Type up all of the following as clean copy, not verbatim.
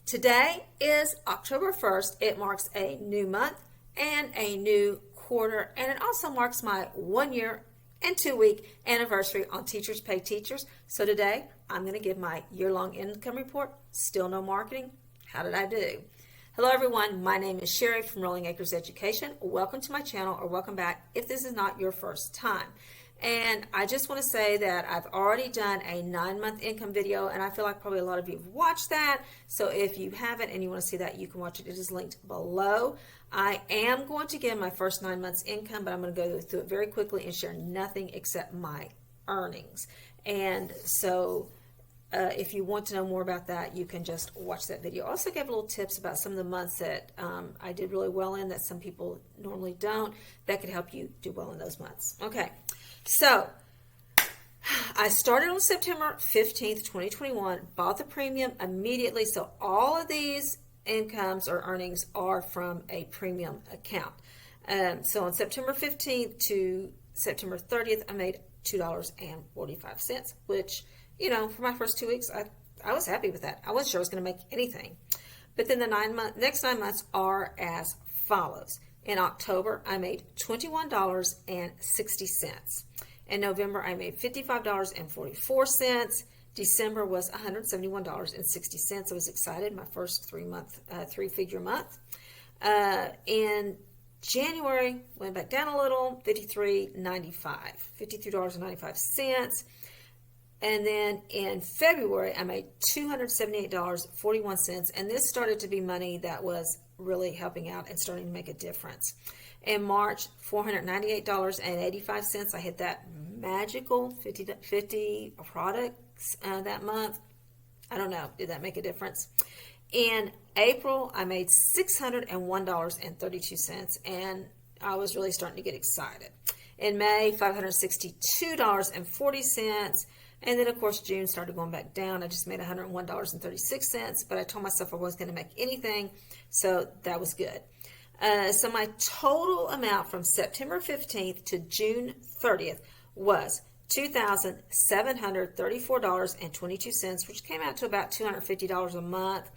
Today is October 1st. It marks a new month and a new quarter, and it also marks my 1 year and 2 week anniversary on Teachers Pay Teachers. So today I'm going to give my year-long income report. Still no marketing. How did I do? Hello everyone, my name is Sherry from Rolling Acres Education. Welcome to my channel, or welcome back if this is not your first time. And I just want to say that I've already done a 9-month income video, and I feel like probably a lot of you have watched that. So if you haven't and you want to see that, you can watch it. It is linked below. I am going to give my first 9 months income, but I'm going to go through it very quickly and share nothing except my earnings. And so if you want to know more about that, you can just watch that video. I also gave little tips about some of the months that I did really well in that some people normally don't. That could help you do well in those months. Okay, so I started on September 15th, 2021, bought the premium immediately. So all of these incomes or earnings are from a premium account. So on September 15th to September 30th, I made $2.45, which, you know, for my first 2 weeks, I was happy with that. I wasn't sure I was going to make anything. But then the next 9 months are as follows. In October, I made $21.60. In November, I made $55.44. December was $171.60. I was excited, my first three-figure month. In January, went back down a little, $53.95. And then in February, I made $278.41. And this started to be money that was really helping out and starting to make a difference. In March, $498.85. I hit that magical 50 products that month. I don't know, did that make a difference? In April, I made $601.32, and I was really starting to get excited. In May, $562.40. And then, of course, June started going back down. I just made $101.36, but I told myself I wasn't going to make anything, so that was good. So my total amount from September 15th to June 30th was $2,734.22, which came out to about $250 a month.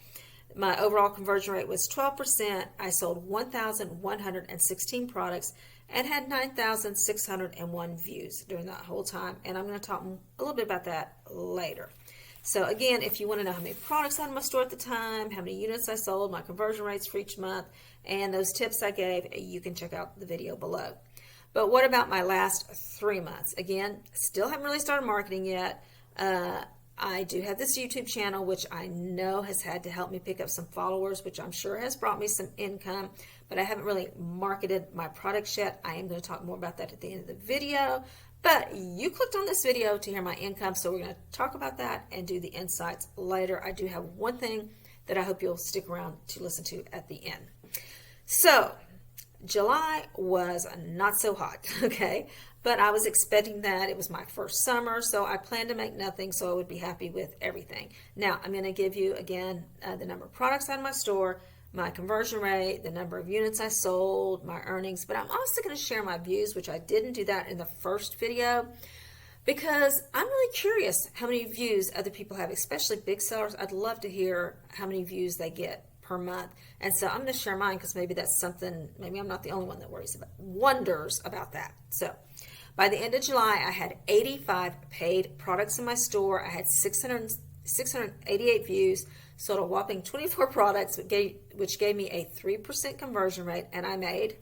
My overall conversion rate was 12%. I sold 1,116 products and had 9,601 views during that whole time. And I'm going to talk a little bit about that later. So again, if you want to know how many products I had in my store at the time, how many units I sold, my conversion rates for each month, and those tips I gave, you can check out the video below. But what about my last 3 months? Again, still haven't really started marketing yet. I do have this YouTube channel, which I know has had to help me pick up some followers, which I'm sure has brought me some income, but I haven't really marketed my products yet. I am going to talk more about that at the end of the video, but you clicked on this video to hear my income, so we're going to talk about that and do the insights later. I do have one thing that I hope you'll stick around to listen to at the end. So July was not so hot, okay? But I was expecting that. It was my first summer, so I planned to make nothing, so I would be happy with everything. Now, I'm going to give you, again, the number of products out of my store, my conversion rate, the number of units I sold, my earnings, but I'm also going to share my views, which I didn't do that in the first video, because I'm really curious how many views other people have, especially big sellers. I'd love to hear how many views they get per month. And so I'm going to share mine because maybe that's something, maybe I'm not the only one that wonders about that. So by the end of July, I had 85 paid products in my store. I had 688 views, sold a whopping 24 products, which gave me a 3% conversion rate, and I made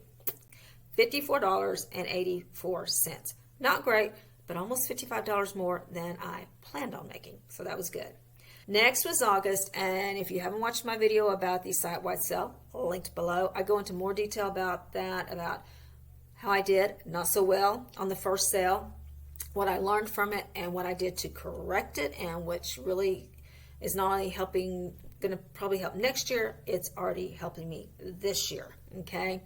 $54.84. Not great, but almost $55 more than I planned on making. So that was good. Next was August, and if you haven't watched my video about the site-wide sale, linked below, I go into more detail about that, about how I did not so well on the first sale, what I learned from it, and what I did to correct it, and which really is not only going to probably help next year, it's already helping me this year, okay?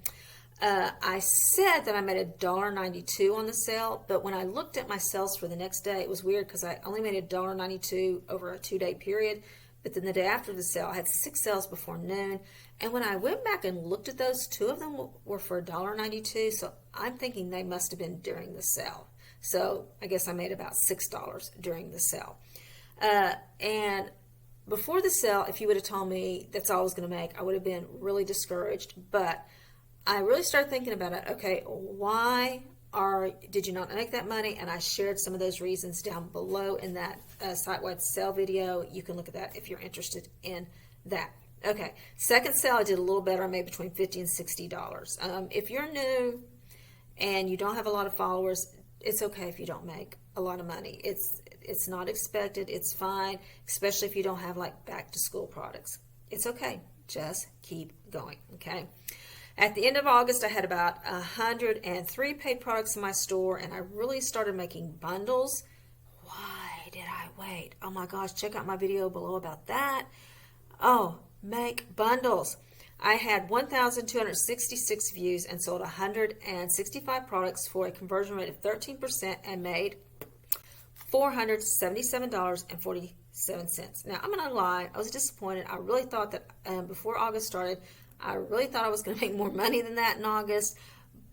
I said that I made $1.92 on the sale, but when I looked at my sales for the next day, it was weird because I only made $1.92 over a 2-day period. But then the day after the sale, I had 6 sales before noon. And when I went back and looked at those, 2 of them were for $1.92. So I'm thinking they must have been during the sale. So I guess I made about $6 during the sale. And before the sale, if you would have told me that's all I was going to make, I would have been really discouraged. But I really started thinking about it. Okay, why did you not make that money? And I shared some of those reasons down below in that site-wide sale video. You can look at that if you're interested in that. Okay, second sale, I did a little better. I made between $50 and $60. If you're new and you don't have a lot of followers, it's okay if you don't make a lot of money. It's not expected. It's fine, especially if you don't have like back to school products. It's okay. Just keep going. Okay. At the end of August, I had about 103 paid products in my store, and I really started making bundles. Why did I wait? Oh my gosh, check out my video below about that. Oh, make bundles. I had 1,266 views and sold 165 products for a conversion rate of 13% and made $477.47. Now, I'm not gonna lie, I was disappointed. I really thought that before August started, I really thought I was going to make more money than that in August,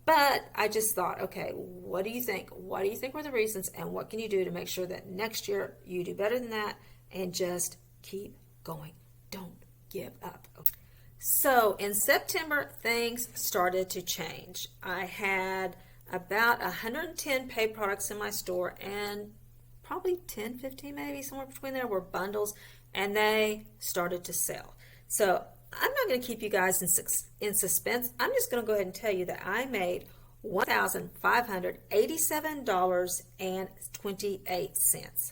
but I just thought, okay, what do you think? What do you think were the reasons, and what can you do to make sure that next year you do better than that, and just keep going. Don't give up. Okay. So in September, things started to change. I had about 110 paid products in my store, and probably 10, 15 maybe, somewhere between there, were bundles, and they started to sell. So I'm not going to keep you guys in suspense. I'm just going to go ahead and tell you that I made $1,587.28.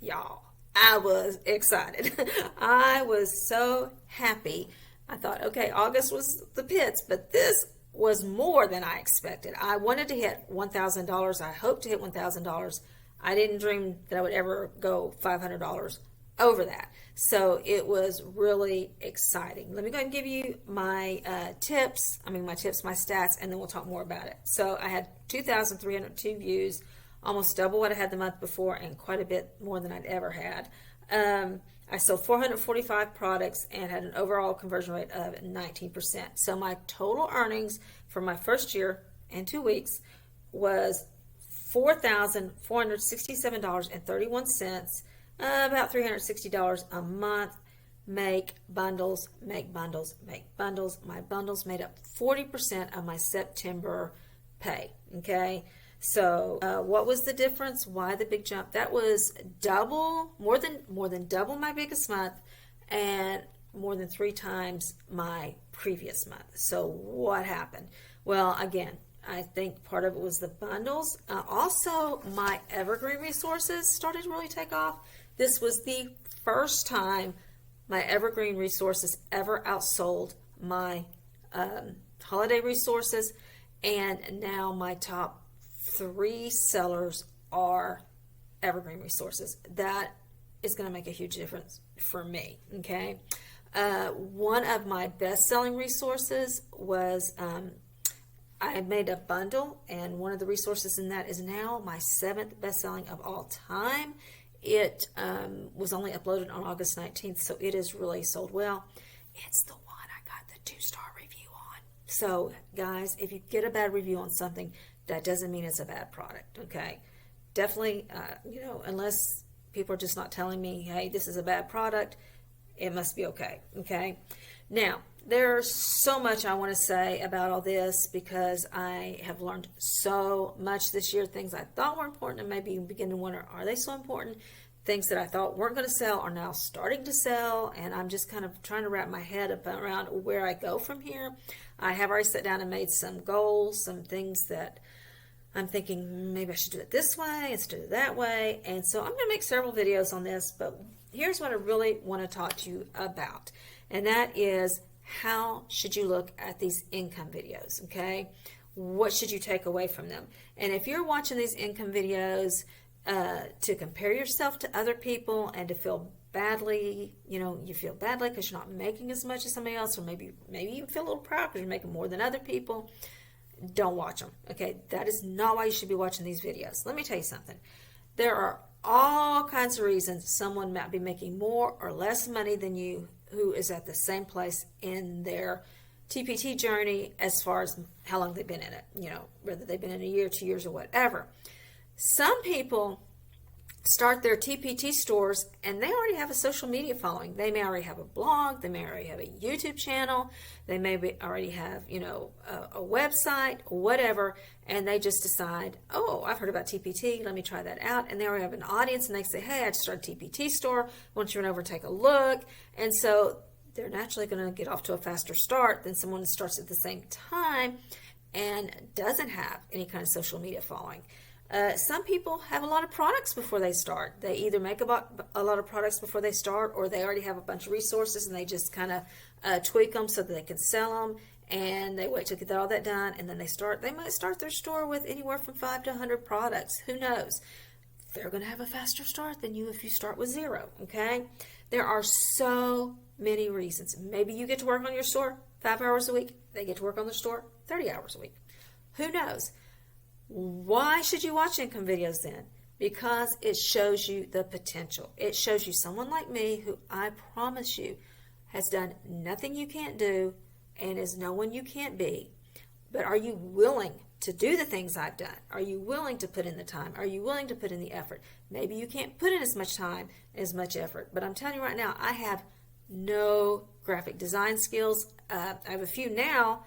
Y'all, I was excited. I was so happy. I thought, okay, August was the pits, but this was more than I expected. I wanted to hit $1,000. I hoped to hit $1,000. I didn't dream that I would ever go $500 over that. So it was really exciting. Let me go ahead and give you my my stats, and then we'll talk more about it. So I had 2,302 views, almost double what I had the month before, and quite a bit more than I'd ever had. I sold 445 products and had an overall conversion rate of 19%. So my total earnings for my first year and 2 weeks was $4,467.31. About $360 a month. Make bundles, make bundles, make bundles. My bundles made up 40% of my September pay. Okay, so what was the difference? Why the big jump? That was more than double my biggest month, and more than 3 times my previous month. So what happened? Well, again, I think part of it was the bundles. Also, my evergreen resources started to really take off. This was the first time my evergreen resources ever outsold my holiday resources, and now my top 3 sellers are evergreen resources. That is going to make a huge difference for me. Okay, one of my best-selling resources was I made a bundle, and one of the resources in that is now my 7th best-selling of all time. It was only uploaded on August 19th, so it is really sold well. It's the one I got the 2-star review on. So, guys, if you get a bad review on something, that doesn't mean it's a bad product, okay? Definitely, unless people are just not telling me, hey, this is a bad product, it must be okay, okay? Now, there's so much I want to say about all this because I have learned so much this year. Things I thought were important and maybe you begin to wonder, are they so important? Things that I thought weren't going to sell are now starting to sell, and I'm just kind of trying to wrap my head around where I go from here. I have already sat down and made some goals, some things that I'm thinking maybe I should do it this way instead of that way. And so I'm going to make several videos on this, but here's what I really want to talk to you about, and that is, how should you look at these income videos, okay? What should you take away from them? And if you're watching these income videos to compare yourself to other people and to feel badly, you feel badly because you're not making as much as somebody else, or maybe you feel a little proud because you're making more than other people, don't watch them, okay? That is not why you should be watching these videos. Let me tell you something. There are all kinds of reasons someone might be making more or less money than you who is at the same place in their TPT journey as far as how long they've been in it, whether they've been in a year, 2 years, or whatever. Some people start their TPT stores and they already have a social media following. They may already have a blog, they may already have a YouTube channel, they may already have, a website, whatever, and they just decide, oh, I've heard about TPT, let me try that out. And they already have an audience and they say, hey, I just started a TPT store, why don't you run over and take a look? And so they're naturally going to get off to a faster start than someone that starts at the same time and doesn't have any kind of social media following. Some people have a lot of products before they start. They either make a lot of products before they start, or they already have a bunch of resources and they just kind of tweak them so that they can sell them, and they wait to get all that done, and then they might start their store with anywhere from 5 to 100 products. Who knows? They're going to have a faster start than you if you start with 0, okay? There are so many reasons. Maybe you get to work on your store 5 hours a week. They get to work on their store 30 hours a week. Who knows? Why should you watch income videos then? Because it shows you the potential. It shows you someone like me who I promise you has done nothing you can't do and is no one you can't be. But are you willing to do the things I've done? Are you willing to put in the time? Are you willing to put in the effort? Maybe you can't put in as much time, as much effort. But I'm telling you right now, I have no graphic design skills. I have a few now,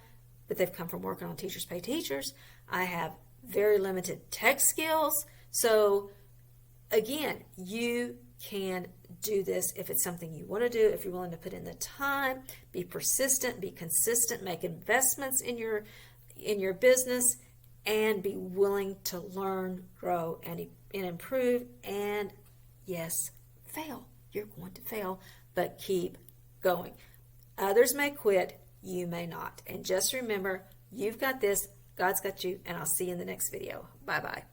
but they've come from working on Teachers Pay Teachers. I have very limited tech skills. So again, you can do this if it's something you want to do, if you're willing to put in the time, be persistent, be consistent, make investments in your business, and be willing to learn, grow, and improve, and yes, fail. You're going to fail, but keep going. Others may quit, you may not. And just remember, you've got this, God's got you, and I'll see you in the next video. Bye-bye.